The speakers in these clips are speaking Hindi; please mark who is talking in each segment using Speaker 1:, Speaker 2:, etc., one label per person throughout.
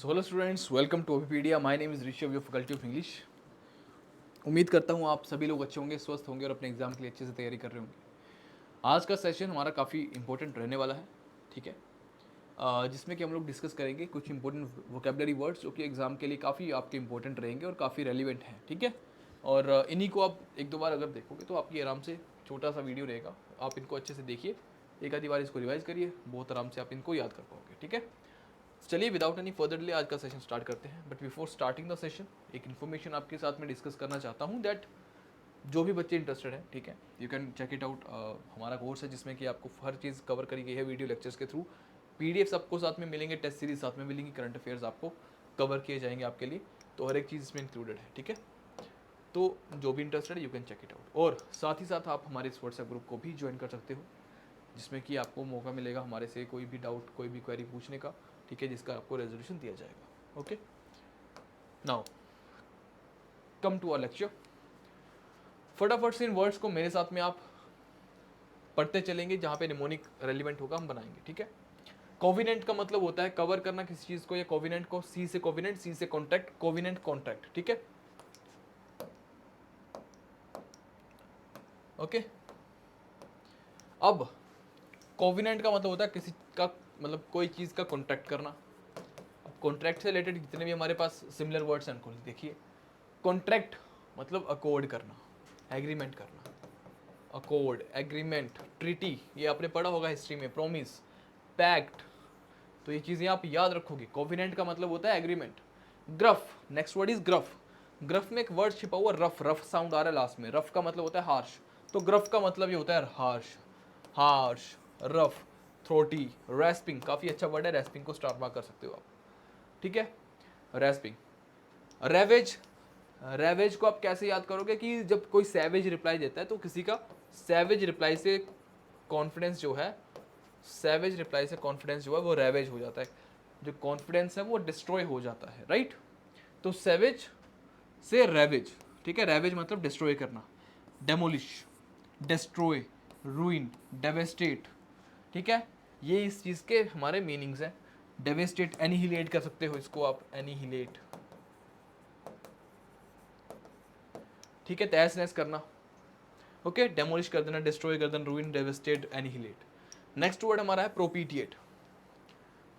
Speaker 1: So hello students, welcome to Oppedia. My name is Rishabh, your faculty of English. उम्मीद करता हूँ आप सभी लोग अच्छे होंगे, स्वस्थ होंगे और अपने एग्जाम के लिए अच्छे से तैयारी कर रहे होंगे। आज का सेशन हमारा काफ़ी इंपॉर्टेंट रहने वाला है, ठीक है, जिसमें कि हम लोग डिस्कस करेंगे कुछ इंपॉर्टेंट वोकेबलरी वर्ड्स जो कि एग्जाम के लिए काफ़ी आपके इंपॉर्टेंट रहेंगे और काफ़ी रेलिवेंट हैं, ठीक है। और इन्हीं को आप एक दो बार अगर देखोगे तो आपकी आराम से छोटा सा वीडियो रहेगा, आप इनको अच्छे से देखिए, एक आधी बार इसको रिवाइज करिए, बहुत आराम से आप इनको याद कर पाओगे, ठीक है। चलिए विदाउट एनी फर्दर डिले आज का सेशन स्टार्ट करते हैं। But before starting the session एक इन्फॉर्मेशन आपके साथ में डिस्कस करना चाहता हूँ दैट जो भी बच्चे इंटरेस्टेड हैं, ठीक है, you can check it out. हमारा कोर्स है जिसमें कि आपको हर चीज़ कवर करी गई है वीडियो लेक्चर्स के थ्रू। पीडीएफ आपको साथ में मिलेंगे, टेस्ट सीरीज साथ में मिलेंगी, करंट अफेयर्स आपको कवर किए जाएंगे आपके लिए, तो हर एक चीज़ इसमें इंक्लूडेड है, ठीक है। तो जो भी इंटरेस्टेड है you can check it out. और साथ ही साथ आप हमारे इस व्हाट्सएप ग्रुप को भी ज्वाइन कर सकते हो, जिसमें कि आपको मौका मिलेगा हमारे से कोई भी डाउट, कोई भी क्वेरी पूछने का, ठीक है, जिसका आपको रेजोल्यूशन दिया जाएगा। Okay, now come to our lecture. फटाफट से इन वर्ड्स को मेरे साथ में आप पढ़ते चलेंगे, जहाँ पे निमोनिक रेलिवेंट होगा हम बनाएंगे, ठीक है। कोविनेंट का मतलब होता है कवर करना किसी चीज़ को, या कोविनेंट को, सी से कोविनेंट, सी से कॉन्ट्रैक्ट, कोविनेंट कॉन्ट्रैक्ट, ठीक है। ओके, अब कोविनेंट का मतलब होता है किसी का, मतलब कोई चीज़ का कॉन्ट्रैक्ट करना। कॉन्ट्रैक्ट से रिलेटेड जितने भी हमारे पास सिमिलर वर्ड्स हैं उनको देखिए। कॉन्ट्रैक्ट मतलब अकॉर्ड करना, एग्रीमेंट करना, अकॉर्ड, एग्रीमेंट, ट्रीटी, ये आपने पढ़ा होगा हिस्ट्री में, प्रोमिस, पैक्ट, तो ये चीज़ें आप याद रखोगे। कोविनेंट का मतलब होता है agreement. Gruff, next word is gruff. Gruff में एक वर्ड छिपा हुआ रफ, रफ साउंड आ रहा है लास्ट में, रफ का मतलब होता है हार्श, तो ग्रफ का मतलब ये होता है हार्श, हार्श, रफ, थ्रोटी, रेस्पिंग, काफ़ी अच्छा वर्ड है, रेस्पिंग को स्टार्ट मार्क कर सकते हो आप, ठीक है। रेस्पिंग, रेवेज, रेवेज को आप कैसे याद करोगे कि जब कोई सैवेज रिप्लाई देता है तो किसी का सैवेज रिप्लाई से कॉन्फिडेंस जो है, सैवेज रिप्लाई से कॉन्फिडेंस जो है वो रेवेज हो जाता है, जो कॉन्फिडेंस है वो डिस्ट्रॉय हो जाता है, राइट। तो सैवेज से रेवेज, ठीक है, रेवेज मतलब डिस्ट्रॉय करना, डेमोलिश, डिस्ट्रॉय, रूइन, डेवेस्टेट, ठीक है, ये इस चीज़ के हमारे मीनिंग्स हैं। डेवेस्टेट, एनिहिलेट कर सकते हो इसको आप, एनिहिलेट, ठीक है, तहस नहस करना, ओके, डेमोलिश कर देना, डिस्ट्रॉय कर देना, रूइन, डेवेस्टेट, एनिहिलेट। नेक्स्ट वर्ड हमारा है प्रोपीटिएट।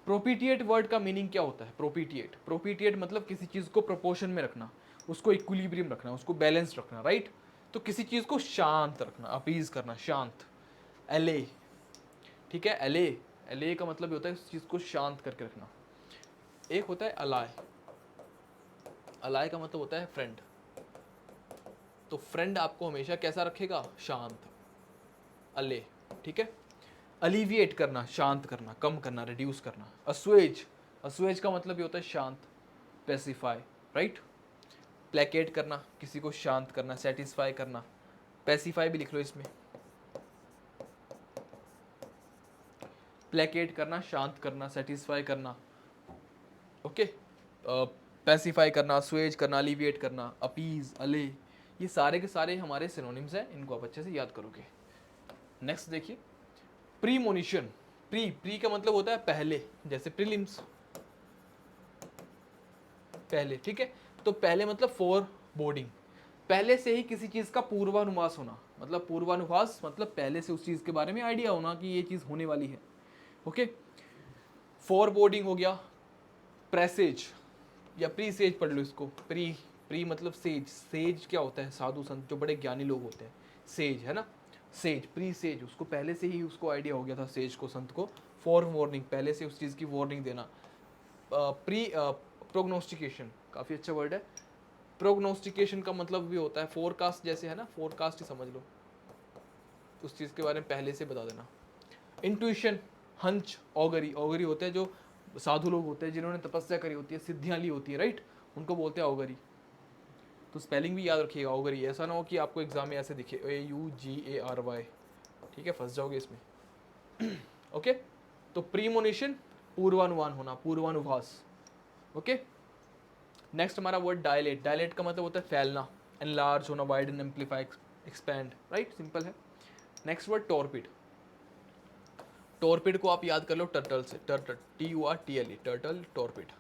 Speaker 1: प्रोपीटिएट वर्ड का मीनिंग क्या होता है? प्रोपीटिएट, प्रोपीटिएट मतलब किसी चीज़ को प्रोपोर्शन में रखना, उसको इक्विलिब्रियम रखना, उसको बैलेंस रखना, राइट। तो किसी चीज़ को शांत रखना, अपीज करना, शांत, एले, ठीक है, एले, एले का मतलब होता है उस चीज़ को शांत करके रखना। एक होता है अलाय, अलाय का मतलब होता है फ्रेंड, तो फ्रेंड आपको हमेशा कैसा रखेगा? शांत, अले, ठीक है। अलिविएट करना, शांत करना, कम करना, रिड्यूस करना। असुएज, असुएज का मतलब ये होता है शांत, पेसिफाई, राइट। प्लेकेट करना, किसी को शांत करना, सेटिस्फाई करना, पेसिफाई भी लिख लो इसमें। प्लेकेट करना, शांत करना, सेटिस्फाई करना, ओके, पेसिफाई करना, असुएज करना, अलिविएट करना, अपीज, अले, ये सारे के सारे हमारे सिनोनिम्स हैं, इनको आप अच्छे से याद करोगे। नेक्स्ट देखिए, प्रीमोनिशन। प्री, प्री का मतलब होता है पहले, जैसे प्रीलिम्स, पहले, ठीक है। तो पहले मतलब फॉर बोर्डिंग, पहले से ही किसी चीज़ का पूर्वानुमास होना, मतलब पूर्वानुभास मतलब पहले से उस चीज़ के बारे में आइडिया होना कि ये चीज़ होने वाली है, ओके। फॉर बोर्डिंग हो गया, प्रेसेज या प्री सेज पढ़ लो इसको, प्री, प्री मतलब सेज, सेज क्या होता है? साधु संत, जो बड़े ज्ञानी लोग होते हैं, सेज है ना, सेज, प्री सेज, उसको पहले से ही उसको आइडिया हो गया था सेज को, संत को। फॉर वार्निंग, पहले से उस चीज़ की वार्निंग देना। प्री, प्रोग्नोस्टिकेशन, काफ़ी अच्छा वर्ड है। प्रोग्नोस्टिकेशन का मतलब भी होता है फोरकास्ट, जैसे है ना, फोरकास्ट ही समझ लो, उस चीज़ के बारे में पहले से बता देना। इंट्यूशन, हंच, ऑगरी, ऑगरी होते हैं जो साधु लोग होते हैं जिन्होंने तपस्या करी होती है, सिद्धियाँ ली होती है, राइट, उनको बोलते हैं ऑगरी। तो स्पेलिंग भी याद रखिएगा, ऑगरी, ऐसा ना हो कि आपको एग्जाम में ऐसे दिखे AUGARY, ठीक है, फंस जाओगे इसमें, ओके। तो प्रीमोनिशन, पूर्वानुमान होना, पूर्वानुभास, ओके। नेक्स्ट हमारा वर्ड डायलेट, डायलेट का मतलब होता है फैलना, एनलार्ज होना, widen, amplify, expand, right, simple है। नेक्स्ट वर्ड टॉर्पिड, टॉर्पिड को आप याद कर लो टर्टल से, टर्टल, TURTLE, टर्टल, टॉर्पिड,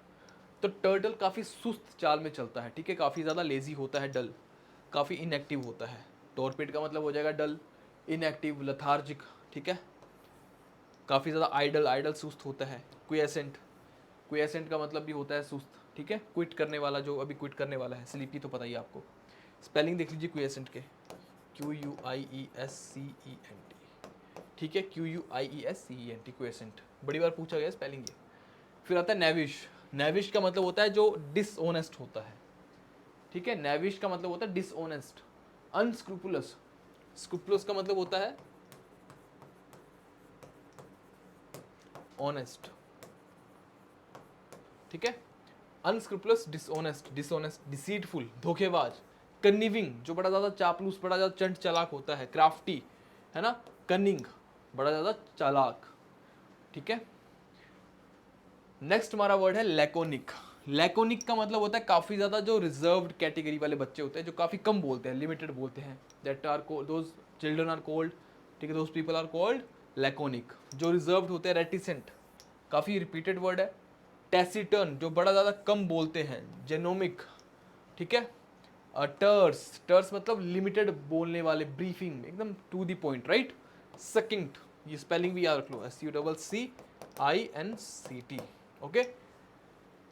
Speaker 1: तो टर्टल काफ़ी सुस्त चाल में चलता है, ठीक है, काफ़ी ज़्यादा लेजी होता है, डल, काफ़ी इनएक्टिव होता है। टॉर्पिड का मतलब हो जाएगा डल, इनएक्टिव, लथार्जिक, ठीक है, काफ़ी ज़्यादा आइडल, आइडल सुस्त होता है। क्विएसेंट, क्विएसेंट का मतलब भी होता है सुस्त, ठीक है, क्विट करने वाला, जो अभी क्विट करने वाला है। स्लीपी तो पता ही है आपको, स्पेलिंग देख लीजिए क्विएसेंट के, QUIESCENT, ठीक है, QUIESCENT, क्विएसेंट, बड़ी बार पूछा गया स्पेलिंग ये। फिर आता है नेविश, नेविश का मतलब होता है जो डिसऑनेस्ट होता है, ठीक है, नेविश का मतलब होता है डिसऑनेस्ट, अनस्क्रूपुलस, स्क्रूपुलस का मतलब होता है ऑनेस्ट, ठीक है, अनस्क्रूपुलस, डिसऑनेस्ट, डिसऑनेस्ट, डिसीटफुल, धोखेबाज, कन्निविंग, जो बड़ा ज़्यादा चापलूस, बड़ा ज़्यादा चंट चालाक होता है, क्राफ्टी, है ना, कनिंग, बड़ा ज़्यादा चालाक, ठीक है। नेक्स्ट हमारा वर्ड है लैकोनिक। लैकोनिक का मतलब होता है काफ़ी ज़्यादा जो रिजर्व्ड कैटेगरी वाले बच्चे होते हैं, जो काफ़ी कम बोलते हैं, लिमिटेड बोलते हैं, that are those children are called, ठीक है, those people are called laconic. जो रिजर्व्ड होते हैं, रेटिसेंट, काफ़ी रिपीटेड वर्ड है। टैसिटर्न, जो बड़ा ज़्यादा कम बोलते हैं। जेनोमिक, ठीक है। टर्स, टर्स मतलब लिमिटेड बोलने वाले, ब्रीफिंग, एकदम to the point, right. Circuit, ये स्पेलिंग भी याद रख लो, SUCCINCT, ओके।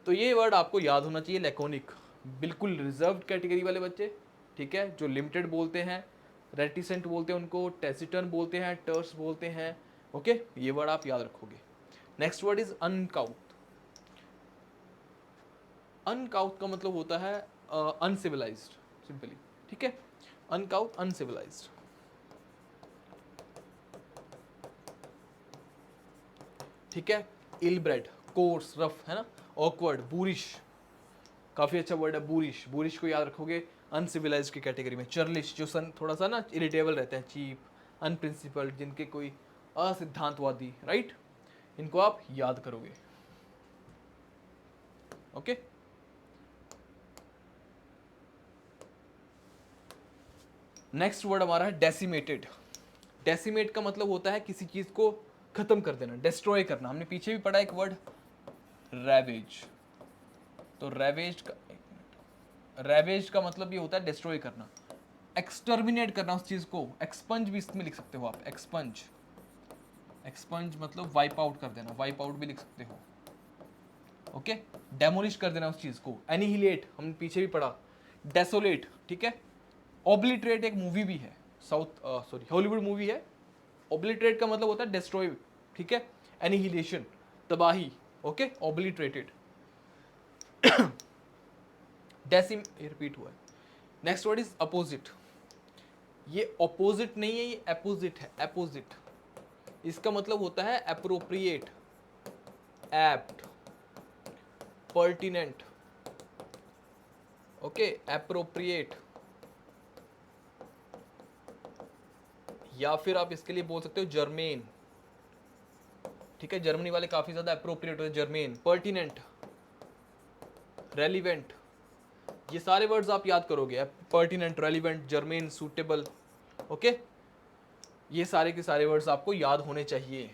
Speaker 1: तो ये वर्ड आपको याद होना चाहिए, लैकोनिक, बिल्कुल रिजर्व्ड कैटेगरी वाले बच्चे, ठीक है, जो लिमिटेड बोलते हैं, रेटिसेंट बोलते हैं उनको, टैसिटर्न बोलते हैं, टर्स बोलते हैं, ओके, ये वर्ड आप याद रखोगे। Next word is अनकाउथ। अनकाउथ का मतलब होता है अनसिविलाइज्ड, सिंपली, ठीक है, अनकाउथ, अनसिविलाइज्ड, ठीक है। इलब्रेड, कोर्स, रफ, है ना, ऑकवर्ड, बूरिश, काफ़ी अच्छा वर्ड है बूरिश, बूरिश को याद रखोगे, अनसिविलाइज की कैटेगरी में। चर्लिश, जो थोड़ा सा ना इरिटेबल रहते हैं, चीप, अनप्रिंसिपल्ड, जिनके कोई असिद्धांतवादी, राइट, इनको आप याद करोगे, ओके। नेक्स्ट वर्ड हमारा है डेसिमेटेड। डेसिमेट का मतलब होता है किसी चीज को खत्म कर देना, डिस्ट्रॉय करना। हमने पीछे भी पढ़ा एक वर्ड, रैवेज। तो रैवेज का, रैवेज का मतलब ये होता है डिस्ट्रॉय करना, एक्सटर्मिनेट करना उस चीज को। एक्सपंज भी इसमें लिख सकते हो आप, एक्सपंज, एक्सपंज मतलब वाइप आउट कर देना, वाइप आउट भी लिख सकते हो, ओके। डेमोलिश कर देना उस चीज को। एनिहिलेट, हमने पीछे भी पढ़ा। डेसोलेट, ठीक है। ऑब्लिटरेट एक मूवी भी है, हॉलीवुड मूवी है। ऑब्लिटरेट का मतलब होता है डिस्ट्रॉय, ठीक है, एनिहिलेशन, तबाही, ओके, ऑब्लिटरेटेड। डेसिम, रिपीट हुआ है। Next word is opposite. ये अपोजिट नहीं है, ये अपोजिट है, अपोजिट। इसका मतलब होता है appropriate, apt, pertinent, okay, appropriate, या फिर आप इसके लिए बोल सकते हो जर्मेन, ठीक है, जर्मनी वाले काफी ज्यादा अप्रोप्रिएट होते हैं, जर्मेन, पर्टिनेंट, रेलिवेंट। ये सारे वर्ड्स आप याद करोगे, pertinent, relevant, germane, suitable, okay, ये सारे के सारे वर्ड्स आपको याद होने चाहिए।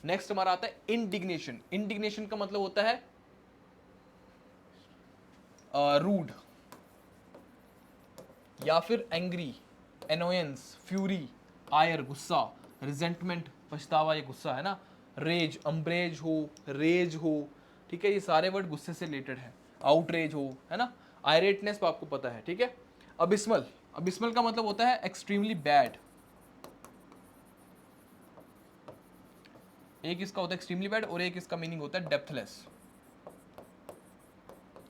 Speaker 1: नेक्स्ट हमारा आता है इंडिग्नेशन। इंडिग्नेशन का मतलब होता है रूड, या फिर एंग्री, एनोयंस, फ्यूरी, आयर, गुस्सा, रिजेंटमेंट, पछतावा, ये गुस्सा है ना। रेज, अम्ब्रेज हो, रेज हो, ठीक है, ये सारे वर्ड गुस्से से रिलेटेड है। आउटरेज हो, है ना, आयरेटनेस आपको पता है, ठीक है। अबिस्मल, अबिस्मल का मतलब होता है एक्सट्रीमली बैड। एक इसका होता है एक्सट्रीमली बैड और एक इसका मीनिंग होता है डेप्थलेस।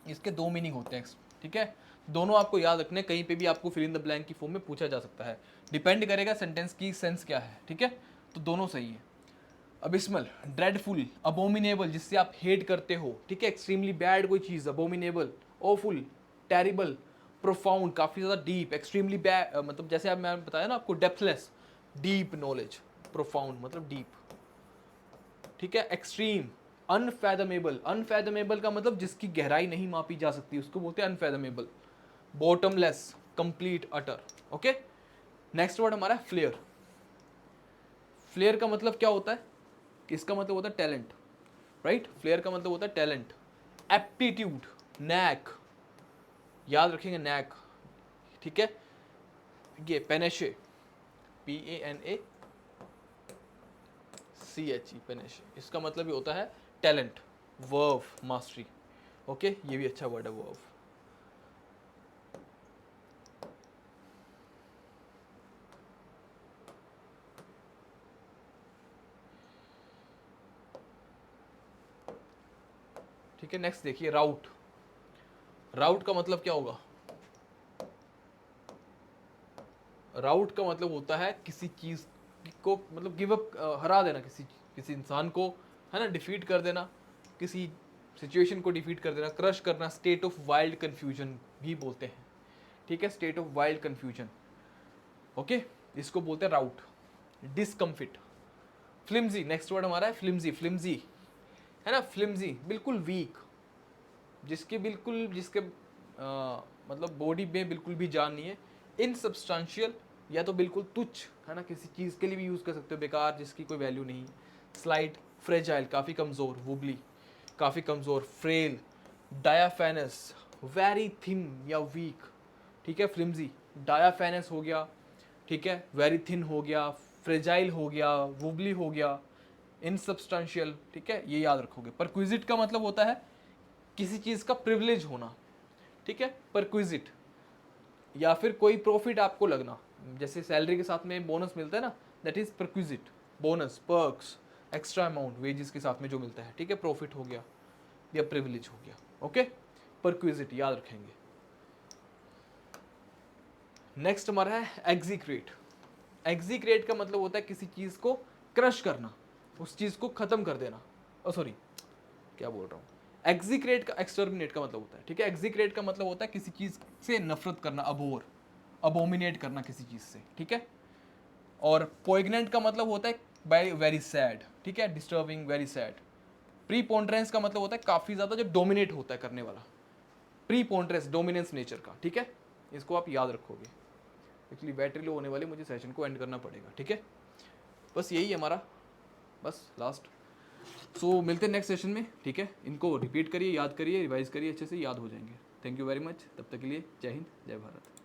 Speaker 1: इसके दो मीनिंग होते हैं, ठीक है। दोनों आपको याद रखने, कहीं पे भी आपको फिल इन द ब्लैंक की फॉर्म में पूछा जा सकता है, डिपेंड करेगा सेंटेंस की सेंस क्या है, ठीक है, तो दोनों सही है। अबिस्मल, ड्रेडफुल, अबोमिनेबल, जिससे आप हेट करते हो, ठीक है, एक्सट्रीमली बैड कोई चीज़, अबोमिनेबल, ओफुल, टेरिबल, प्रोफाउंड, काफ़ी ज़्यादा डीप, एक्सट्रीमली बैड मतलब जैसे अब मैंने बताया ना आपको, डेप्थलेस, डीप नॉलेज, प्रोफाउंड मतलब डीप, ठीक है। एक्सट्रीम, अनफैदमेबल, अनफैदमेबल का मतलब जिसकी गहराई नहीं मापी जा सकती, उसको बोलते हैं अनफैदमेबल। बॉटमलेस, कंप्लीट, अटर, ओके। नेक्स्ट वर्ड हमारा है फ्लेयर। फ्लेयर का मतलब क्या होता है, इसका मतलब होता है टैलेंट, राइट। फ्लेयर का मतलब होता है टैलेंट, एप्टीट्यूड, नैक, याद रखेंगे नैक, ठीक है। ये पेनेशे, PANACHE, पेनेशे, इसका मतलब ये होता है टैलेंट, वर्व, मास्टरी। ओके, ये भी अच्छा वर्ड है वर्व। ठीक है, नेक्स्ट देखिए राउट। राउट का मतलब क्या होगा? राउट का मतलब होता है किसी चीज को मतलब गिव अप, हरा देना, किसी इंसान को, है ना, डिफीट कर देना, किसी सिचुएशन को डिफीट कर देना, क्रश करना, स्टेट ऑफ वाइल्ड कंफ्यूजन भी बोलते हैं, ठीक है, state of wild confusion. Okay, इसको बोलते हैं राउट। डिस्कम्फिट, फ्लिम्जी, नेक्स्ट वर्ड हमारा है फ्लिम्जी, फ्लिम्जी है ना, फ्लिम्जी बिल्कुल वीक, जिसके मतलब बॉडी में बिल्कुल भी जान नहीं है। इनसब्सटेंशियल, या तो बिल्कुल तुच्छ, है ना, किसी चीज़ के लिए भी यूज़ कर सकते हो, बेकार, जिसकी कोई वैल्यू नहीं है। स्लाइट, फ्रेजाइल, काफ़ी कमज़ोर, वुबली, काफ़ी कमज़ोर, फ्रेल, डायाफेनस, वेरी थिन या वीक, ठीक है, फ्लिम्जी, डायाफेनस हो गया, ठीक है, वेरी थिन हो गया, फ्रेजाइल हो गया, वुबली हो गया, इनसब्सटेंशियल, ठीक है, ये याद रखोगे। परक्विजिट का मतलब होता है किसी चीज़ का प्रिविलेज होना, ठीक है, परक्विजिट, या फिर कोई प्रॉफिट आपको लगना, जैसे सैलरी के साथ में बोनस मिलता है ना, that is perquisite, bonus, perks, extra amount wages के साथ में जो मिलता है, ठीक है, प्रॉफिट हो गया या प्रिविलेज हो गया। ओके, परक्विजिट याद रखेंगे। नेक्स्ट हमारा है एग्जीक्रेट। एग्जीक्रेट का मतलब होता है किसी चीज़ को क्रश करना, उस चीज़ को ख़त्म कर देना। सॉरी, क्या बोल रहा हूँ, एग्जीक्रेट का एक्सटर्मिनेट का मतलब होता है, ठीक है, एग्जीक्रेट का मतलब होता है किसी चीज़ से नफरत करना, अबोर, अबोमिनेट करना किसी चीज़ से, ठीक है। और पोइग्नेंट का मतलब होता है वेरी सैड, ठीक है, डिस्टर्बिंग, वेरी सैड। प्रीपोंड्रेंस का मतलब होता है काफ़ी ज़्यादा जब डोमिनेट होता है करने वाला, प्रीपोंड्रेंस, डोमिनेंस नेचर का, ठीक है, इसको आप याद रखोगे। एक्चुअली बैटरी लो होने वाली, मुझे सेशन को एंड करना पड़ेगा, ठीक है, बस यही है हमारा, बस लास्ट। सो मिलते हैं नेक्स्ट सेशन में, ठीक है, इनको रिपीट करिए, याद करिए, रिवाइज करिए, अच्छे से याद हो जाएंगे। थैंक यू वेरी मच, तब तक के लिए जय हिंद, जय भारत।